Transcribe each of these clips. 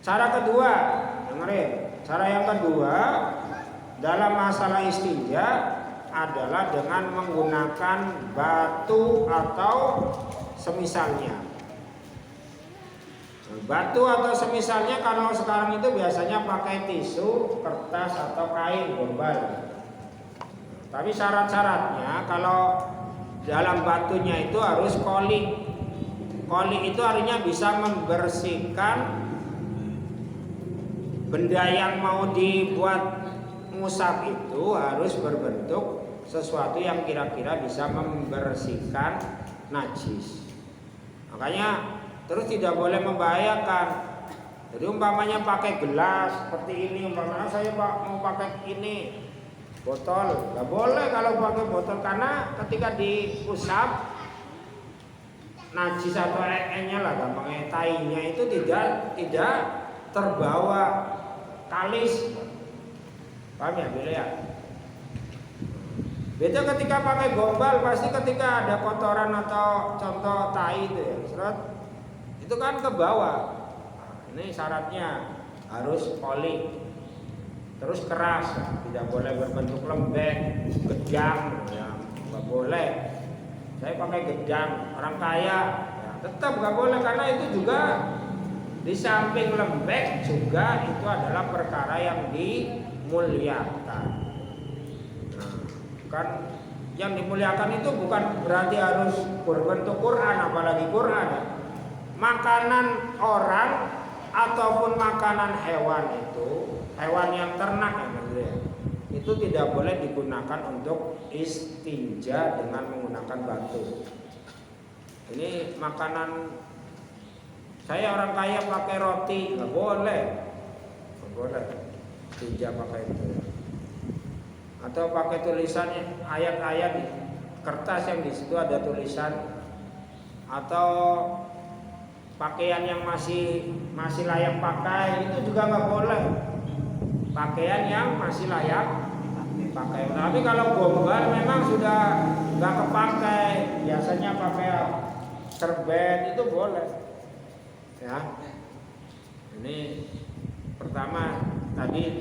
Cara kedua, dengerin. Cara yang kedua dalam masalah istinja adalah dengan menggunakan batu atau semisalnya. Batu atau semisalnya kalau sekarang itu biasanya pakai tisu, kertas atau kain gombal. Tapi syarat-syaratnya kalau dalam batunya itu harus kolik. Kolik itu artinya bisa membersihkan benda yang mau dibuat musab itu harus berbentuk sesuatu yang kira-kira bisa membersihkan najis. Makanya terus tidak boleh membahayakan. Jadi umpamanya pakai gelas seperti ini, umpamanya saya mau pakai ini botol, nggak boleh kalau pakai botol karena ketika diusap najis atau nya lah gampangnya tainya itu tidak terbawa kalis. Paham ya Bila ya? Beda ketika pakai gombal, pasti ketika ada kotoran atau contoh tai itu ya, seret, itu kan ke bawah. Ini syaratnya harus oli, terus keras, tidak boleh berbentuk lembek, gedang, ya nggak boleh. Saya pakai gedang, orang kaya, ya, tetap nggak boleh karena itu juga di samping lembek juga itu adalah perkara yang dimuliakan. Nah, kan yang dimuliakan itu bukan berarti harus berbentuk Quran, apalagi Quran. Makanan orang ataupun makanan hewan itu, hewan yang ternak ya, itu tidak boleh digunakan untuk istinja dengan menggunakan batu. Ini makanan saya orang kaya pakai roti, nggak boleh istinja pakai itu. Atau pakai tulisannya ayat-ayat kertas yang di situ ada tulisan, atau pakaian yang masih layak pakai itu juga nggak boleh. Pakaian yang masih layak pakai. Tapi kalau gombal memang sudah nggak kepakai, biasanya pakai serbet itu boleh. Ya, ini pertama tadi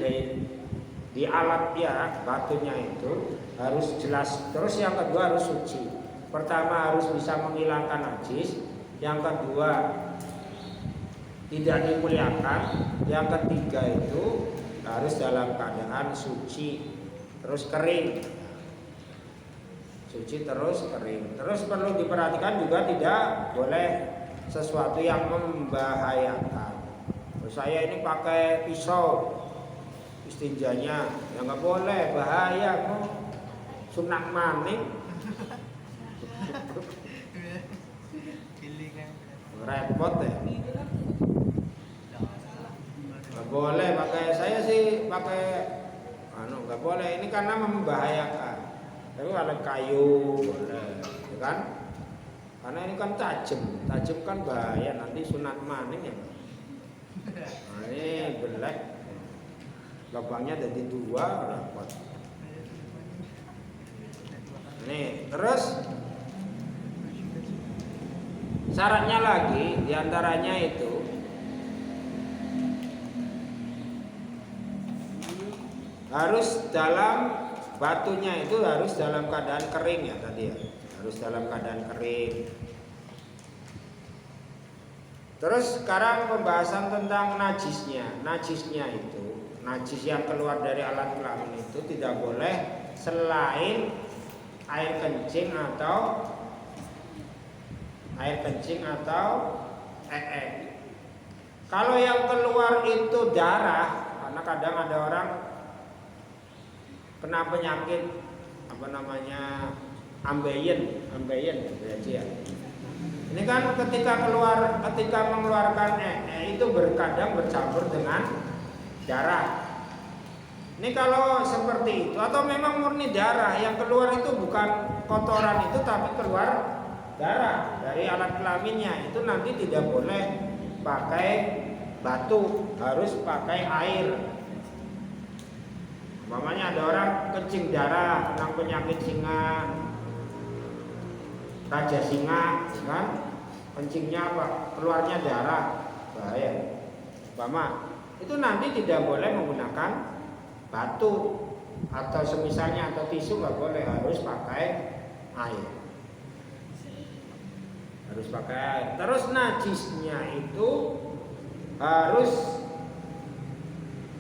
di alat ya batunya itu harus jelas. Terus yang kedua harus suci. Pertama harus bisa menghilangkan najis. Yang kedua tidak dimuliakan. Yang ketiga itu harus dalam keadaan suci terus kering. Suci terus kering. Terus perlu diperhatikan juga tidak boleh sesuatu yang membahayakan. Terus saya ini pakai pisau istinjanya, ya nggak boleh, bahaya, mau sunat maning, repot ya. Nggak boleh pakai, saya sih pakai, nggak boleh. Ini karena membahayakan. Tapi kalau kayu boleh, ya kan? Karena ini kan tajam kan bahaya, nanti sunat maning ya. Nah, ini belek, lubangnya jadi 2, repot. Nih, terus syaratnya lagi, diantaranya itu harus dalam batunya itu harus dalam keadaan kering ya tadi ya, harus dalam keadaan kering. Terus sekarang pembahasan tentang najisnya. Najisnya itu, najis yang keluar dari alat kelamin itu tidak boleh selain air kencing atau Kalau yang keluar itu darah, karena kadang ada orang kena penyakit ambeien berarti ya. Ini kan ketika mengeluarkan itu berkadang bercampur dengan darah. Ini kalau seperti itu atau memang murni darah yang keluar itu bukan kotoran itu tapi keluar darah dari alat kelaminnya, itu nanti tidak boleh pakai batu, harus pakai air. Umpamanya ada orang kencing darah, kena penyakit singa, raja singa, kan? Kencingnya apa? Keluarnya darah, bahaya. umpama itu nanti tidak boleh menggunakan batu atau semisalnya atau tisu, nggak boleh, harus pakai air. Harus pakai air. Terus najisnya itu harus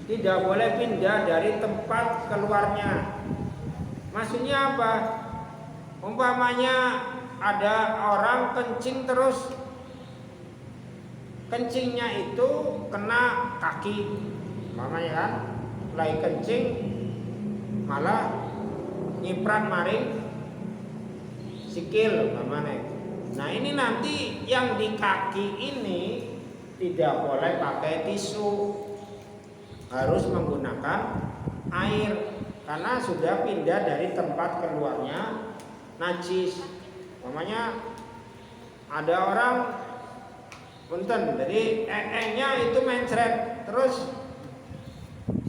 tidak boleh pindah dari tempat keluarnya. Maksudnya apa? Umpamanya ada orang kencing terus kencingnya itu kena kaki, umpamanya kan, lagi kencing malah nyiprat maring sikil, umpamanya. Nah ini nanti yang di kaki ini tidak boleh pakai tisu, harus menggunakan air karena sudah pindah dari tempat keluarnya najis. Umpamanya ada orang punten, jadi nya itu mencret terus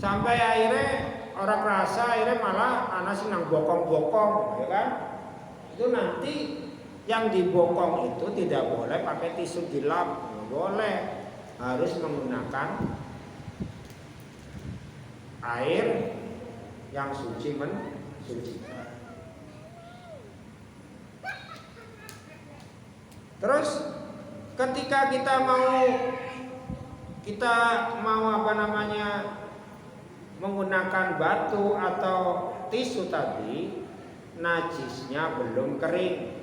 sampai akhirnya orang kerasa, akhirnya malah anak senang bokong-bokong, ya kan? Itu nanti yang dibokong itu tidak boleh pakai tisu dilap, nggak boleh, harus menggunakan air yang suci mensucikan. Terus ketika kita mau menggunakan batu atau tisu tadi, najisnya belum kering.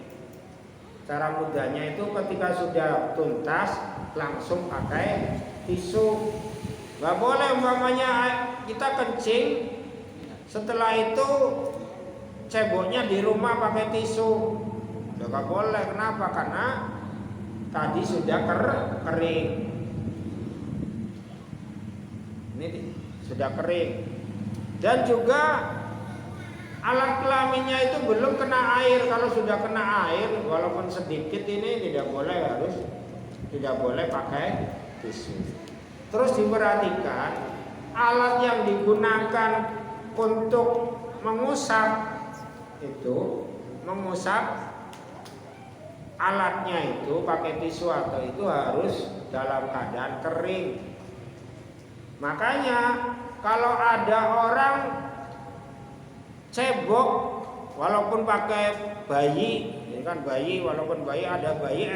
Cara mudahnya itu ketika sudah tuntas langsung pakai tisu. Gak boleh umpamanya kita kencing, setelah itu ceboknya di rumah pakai tisu. Gak boleh, kenapa? Karena tadi sudah kering. Ini sudah kering. Dan juga alat kelaminnya itu belum kena air. Kalau sudah kena air, walaupun sedikit ini tidak boleh pakai tisu. Terus diperhatikan alat yang digunakan untuk mengusap itu, alatnya itu pakai tisu atau itu harus dalam keadaan kering. Makanya kalau ada orang cebok walaupun pakai bayi, ini kan bayi, walaupun bayi ada bayi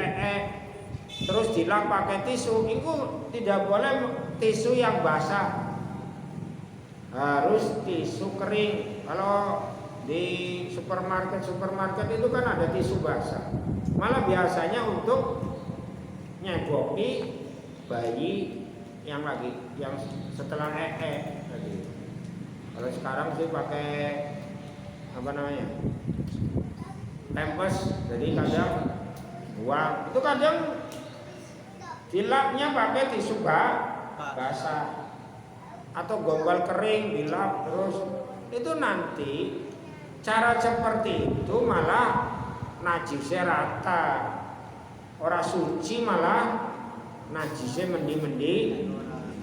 terus dilap pakai tisu, itu tidak boleh tisu yang basah, harus tisu kering. Kalau di supermarket itu kan ada tisu basah, malah biasanya untuk nyeboki bayi yang setelah tadi. Kalau sekarang sih pakai pampers, jadi kadang buang, itu kadang dilapnya pakai tisu basah atau gombal kering dilap terus. Itu nanti cara seperti itu malah najisnya rata, orang suci malah najisnya mendi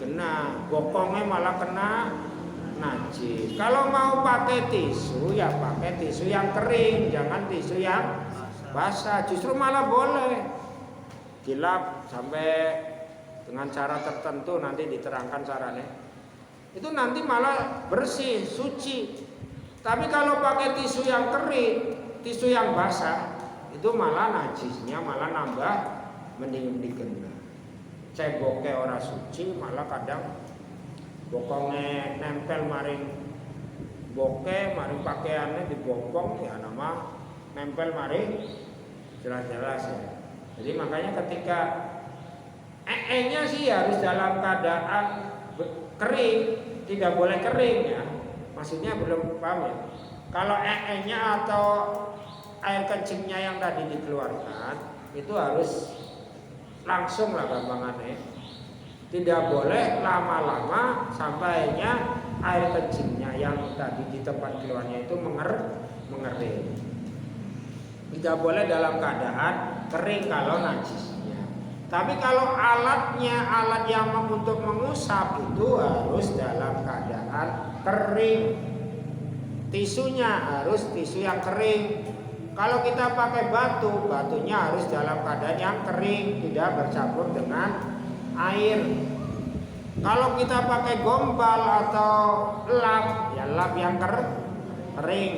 kena, bokongnya malah kena najis. Kalau mau pakai tisu ya pakai tisu yang kering, jangan tisu yang basah. Justru malah boleh dilap sampai dengan cara tertentu, nanti diterangkan caranya. Itu nanti malah bersih, suci. Tapi kalau pakai tisu yang kering, tisu yang basah, itu malah najisnya malah nambah mending kena. Ceboknya orang suci malah kadang bokongnya nempel maring pakaiannya dibokong, ya nama nempel maring jelas-jelas ya. Jadi makanya ketika nya sih harus dalam keadaan kering, tidak boleh kering ya. Maksudnya belum paham ya. Kalau nya atau air kencingnya yang tadi dikeluarkan itu harus langsung lah gampangannya. Tidak boleh lama-lama sampainya air kencingnya yang tadi di tempat keluarnya itu mengering. Tidak boleh dalam keadaan kering kalau najisnya. Tapi kalau alat yang untuk mengusap itu harus dalam keadaan kering. Tisunya harus tisu yang kering. Kalau kita pakai batunya harus dalam keadaan yang kering, tidak bercampur dengan air. Kalau kita pakai gombal atau lap, ya lap yang kering.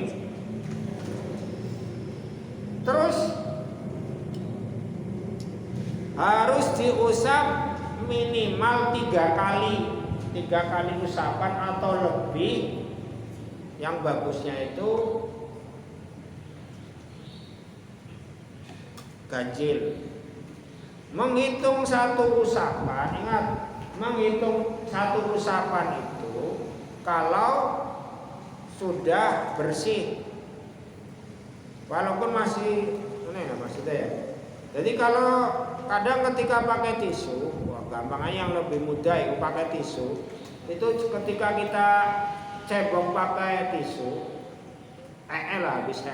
Terus harus diusap minimal 3 kali usapan atau lebih. Yang bagusnya itu ganjil. Menghitung satu usapan, ingat, menghitung satu usapan itu kalau sudah bersih, walaupun masih ini ya maksudnya ya. Jadi kalau kadang ketika pakai tisu, gampang aja yang lebih mudah itu pakai tisu. Itu ketika kita cebok pakai tisu, lah habis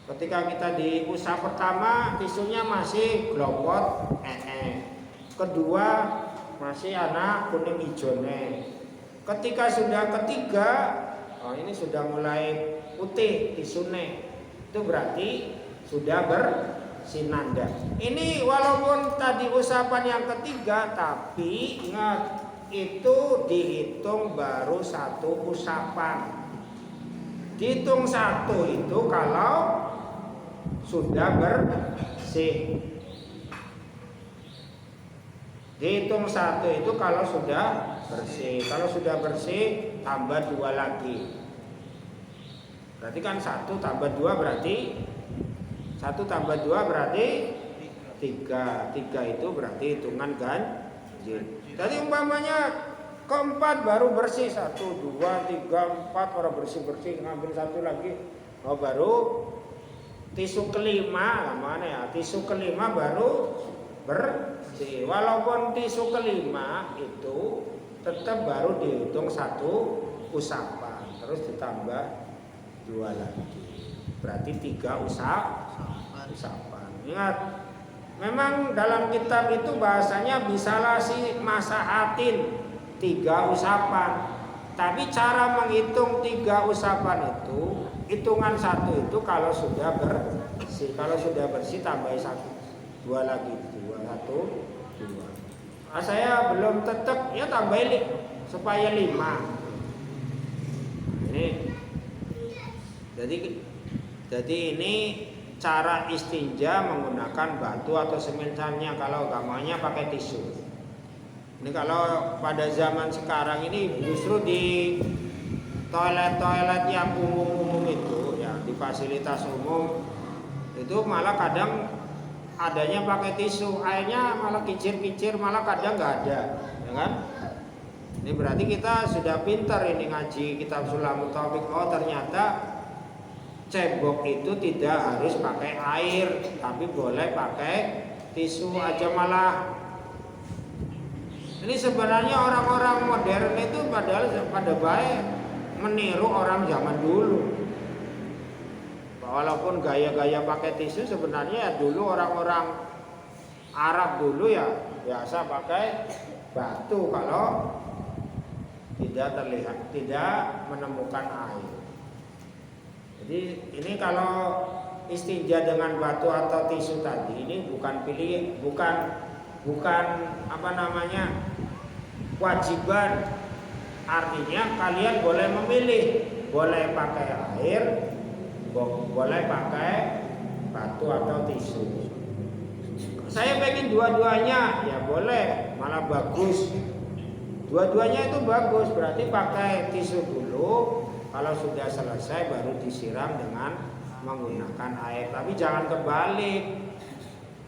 ketika kita diusap pertama tisunya masih glopot kedua masih anak kuning hijaunya. Ketika sudah ketiga, ini sudah mulai putih tisunya, itu berarti sudah bersinanda. Ini walaupun tadi usapan yang ketiga, tapi ingat itu dihitung baru satu usapan. Dihitung satu itu kalau sudah bersih. Dihitung satu itu kalau sudah bersih. Kalau sudah bersih tambah 2 lagi. Berarti kan 1 tambah 2 berarti 1 tambah 2 berarti 3. 3 itu berarti hitungan ganjil. Jadi umpamanya keempat baru bersih 1, 2, 3, 4 orang bersih-bersih, ngambil 1 lagi. Baru tisu kelima, mana ya? Tisu kelima baru bersih. Walaupun tisu kelima itu tetap baru dihitung 1 usapan, terus ditambah 2 lagi. Berarti 3 usapan. Ingat, memang dalam kitab itu bahasanya bisalah si masahatin 3 usapan. Tapi cara menghitung 3 usapan itu, hitungan 1 itu kalau sudah bersih. Kalau sudah bersih tambah 1, 2 lagi, 2, 1, 2. Saya belum tetap, ya tambahin supaya 5. Ini jadi ini cara istinja menggunakan batu atau sementarnya. Kalau gampangnya pakai tisu. Ini kalau pada zaman sekarang ini justru di toilet-toilet yang umum-umum itu, ya di fasilitas umum itu malah kadang adanya pakai tisu, airnya malah kicir-kicir, malah kadang nggak ada, ya kan? Ini berarti kita sudah pintar ini ngaji kitab Sulamul Taufik. Oh ternyata cebok itu tidak harus pakai air, tapi boleh pakai tisu aja malah. Ini sebenarnya orang-orang modern itu padahal pada baik meniru orang zaman dulu. Walaupun gaya-gaya pakai tisu sebenarnya dulu orang-orang Arab dulu ya biasa pakai batu kalau tidak terlihat, tidak menemukan air. Jadi ini kalau istinja dengan batu atau tisu tadi ini bukan pilih, bukan apa namanya kewajiban. Artinya kalian boleh memilih, boleh pakai air, boleh pakai batu atau tisu. Saya pengen dua-duanya, ya boleh, malah bagus. Dua-duanya itu bagus, berarti pakai tisu dulu. Kalau sudah selesai baru disiram dengan menggunakan air. Tapi jangan kebalik.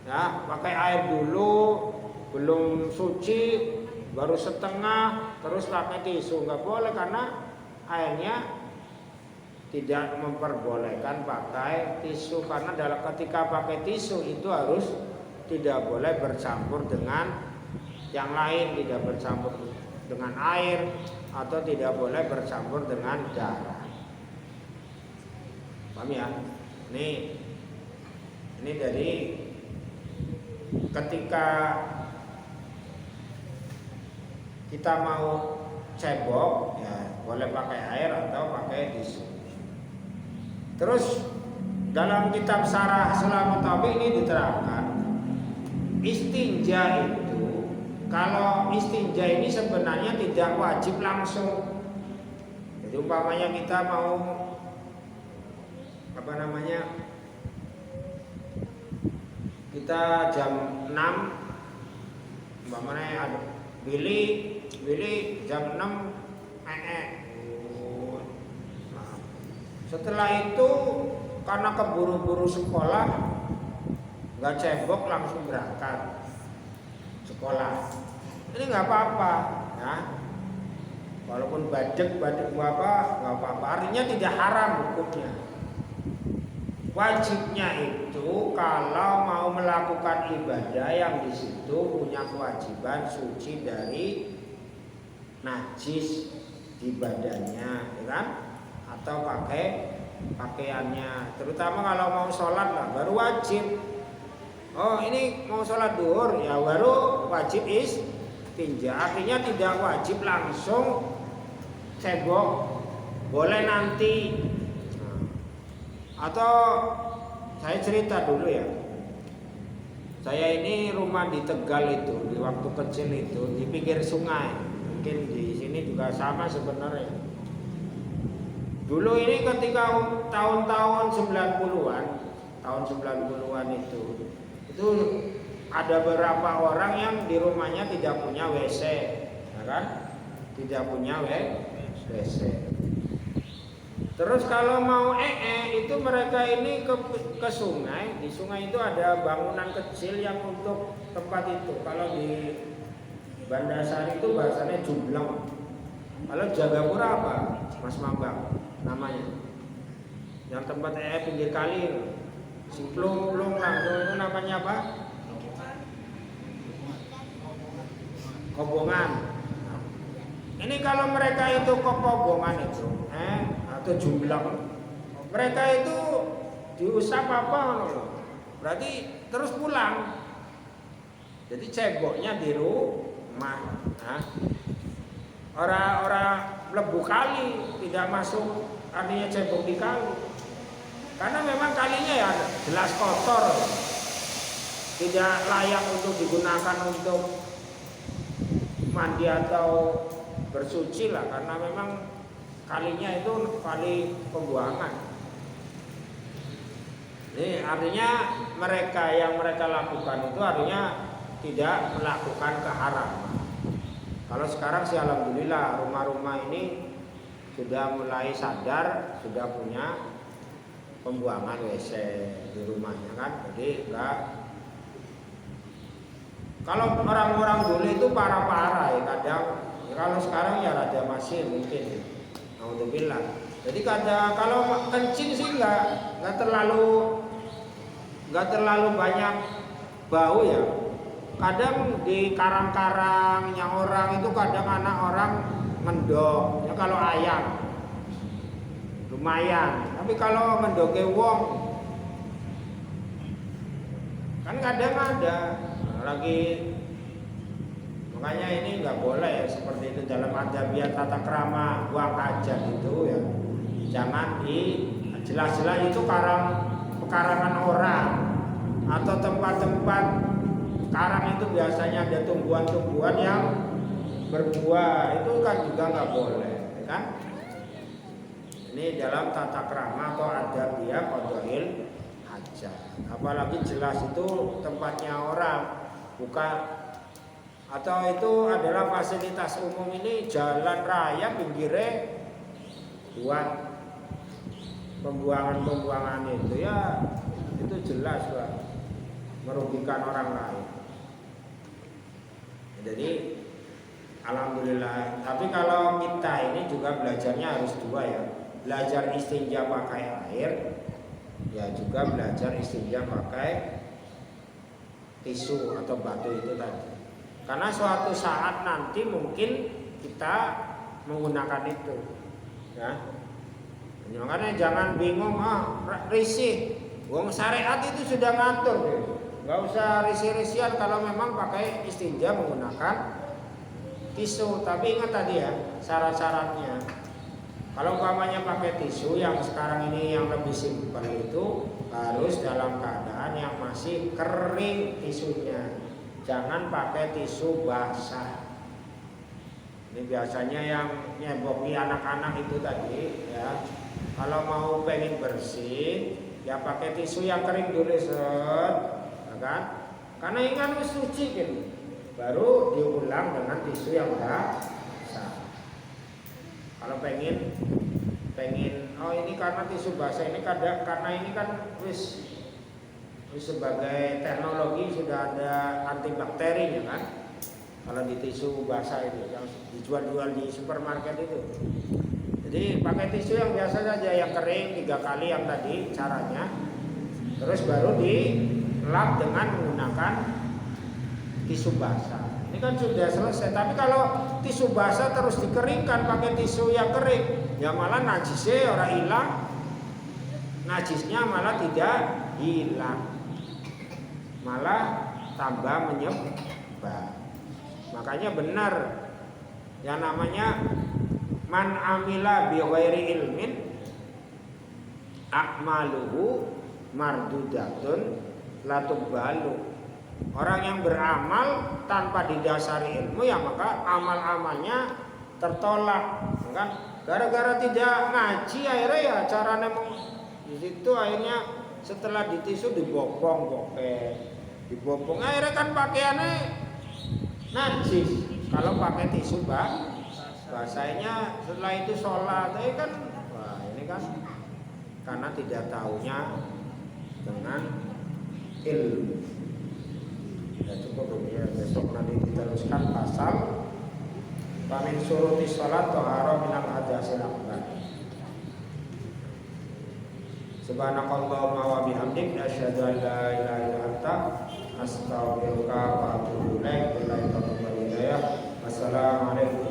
Ya, pakai air dulu, belum suci, baru setengah, terus pakai tisu. Nggak boleh karena airnya tidak memperbolehkan pakai tisu. Karena ketika pakai tisu itu harus tidak boleh bercampur dengan yang lain, tidak bercampur dengan air atau tidak boleh bercampur dengan darah. Paham ya? Ini dari ketika kita mau cebok ya boleh pakai air atau pakai tisu. Terus dalam kitab Syarah Sulamul Taufik ini diterangkan istinja itu kalau istinja ini sebenarnya tidak wajib langsung. Jadi umpamanya kita mau kita jam 6 umpamanya ada Billy jam 6 Setelah itu karena keburu-buru sekolah nggak cebok langsung berangkat sekolah. Ini nggak apa-apa ya. Walaupun badek apa nggak apa-apa. Artinya tidak haram hukumnya. Wajibnya itu kalau mau melakukan ibadah yang di situ punya kewajiban suci dari najis di badannya, ya kan? Atau pakai pakaiannya. Terutama kalau mau sholat lah, baru wajib. Oh ini mau sholat duhur, ya baru wajib istinja. Artinya tidak wajib langsung cebok, boleh nanti. Atau saya cerita dulu ya. Saya ini rumah di Tegal itu, di waktu kecil itu di pinggir sungai. Mungkin di sini juga sama sebenarnya. Dulu ini ketika tahun-tahun 90-an, tahun 90-an itu ada beberapa orang yang di rumahnya tidak punya WC, ya kan? Tidak punya WC. Terus kalau mau itu mereka ini ke sungai. Di sungai itu ada bangunan kecil yang untuk tempat itu. Kalau di Bandasari itu bahasanya jumbleng. Kalau Jagapura apa, Mas Mambang namanya? Yang tempat pinggir kali, Simplung langsung itu namanya apa? Kobongan. Ini kalau mereka itu ke Kobongan itu, atau jumbleng, mereka itu diusap apa? Berarti terus pulang. Jadi ceboknya di rumah. Orang-orang lebu kali tidak masuk, artinya cebok di kali. Karena memang kalinya ya jelas kotor, tidak layak untuk digunakan untuk mandi atau bersuci lah, karena memang kalinya itu kali pembuangan. Ini artinya yang mereka lakukan itu artinya tidak melakukan keharaman. Kalau sekarang sih alhamdulillah rumah-rumah ini sudah mulai sadar, sudah punya pembuangan WC di rumahnya kan. Jadi enggak. Kalau orang-orang dulu itu parah-parah ya kadang. Ya kalau sekarang ya rada masih mungkin. Alhamdulillah. Jadi kalau kencing sih enggak terlalu banyak bau ya. Kadang di karang-karangnya orang itu kadang anak orang mendok. Ya kalau ayam lumayan. Tapi kalau mendoke wong kan kadang ada lagi. Makanya ini nggak boleh ya seperti itu dalam adabiyat tata krama buang hajat itu ya. Jangan jelas-jelas itu pekarangan orang atau tempat-tempat karang itu biasanya ada tumbuhan-tumbuhan yang berbuah, itu kan juga nggak boleh, ya kan? Ini dalam tata krama atau adabiyah qadail hajat. Apalagi jelas itu tempatnya orang, bukan atau itu adalah fasilitas umum, ini jalan raya pinggirnya buat pembuangan itu ya, itu jelas lah merugikan orang lain. Jadi alhamdulillah. Tapi kalau kita ini juga belajarnya harus dua ya. Belajar istinja pakai air, ya juga belajar istinja pakai tisu atau batu itu tadi. Karena suatu saat nanti mungkin kita menggunakan itu, ya. Makanya jangan bingung, risih. Wong syariat itu sudah ngatur, nggak usah risih-risian kalau memang pakai istinja menggunakan tisu. Tapi ingat tadi ya syarat-syaratnya. Kalau umpamanya pakai tisu yang sekarang ini yang lebih simpel itu harus dalam keadaan yang masih kering tisunya. jangan pakai tisu basah. Ini biasanya yang nyeboki anak-anak itu tadi ya. Kalau mau pengen bersih, ya pakai tisu yang kering dulu set, ya kan? Karena ingat suci gitu. Baru diulang dengan tisu yang basah. Kalau pengen oh ini karena tisu basah ini karena ini kan wis sebagai teknologi sudah ada antibakterinya kan. Kalau di tisu basah itu yang dijual-jual di supermarket itu. Jadi pakai tisu yang biasa saja yang kering 3 kali yang tadi caranya. Terus baru dilap dengan menggunakan tisu basah. Ini kan sudah selesai. Tapi kalau tisu basah terus dikeringkan pakai tisu yang kering, ya malah najisnya orang hilang. Najisnya malah tidak hilang. Malah tambah menyebar. Makanya benar yang namanya man amila bi ghairi ilmin a'maluhu mardudatun la tubalu. Orang yang beramal tanpa didasari ilmu ya maka amal-amalnya tertolak, kan? Gara-gara tidak ngaji akhirnya ya caranya di situ akhirnya setelah ditisu dibopong akhirnya kan pakaiannya najis. Kalau pakai tisu basahnya setelah itu sholat kan wah ini kan karena tidak tahunya dengan ilmu. Ya cukup ya, besok nanti diteruskan pasal pamin suruti sholat tohara minal hadasil akbar. Subhanakallahumma wa bihamdik asyhadu an la ilaha illa anta astaghfiruka wa atubu ilaik. Wassalamualaikum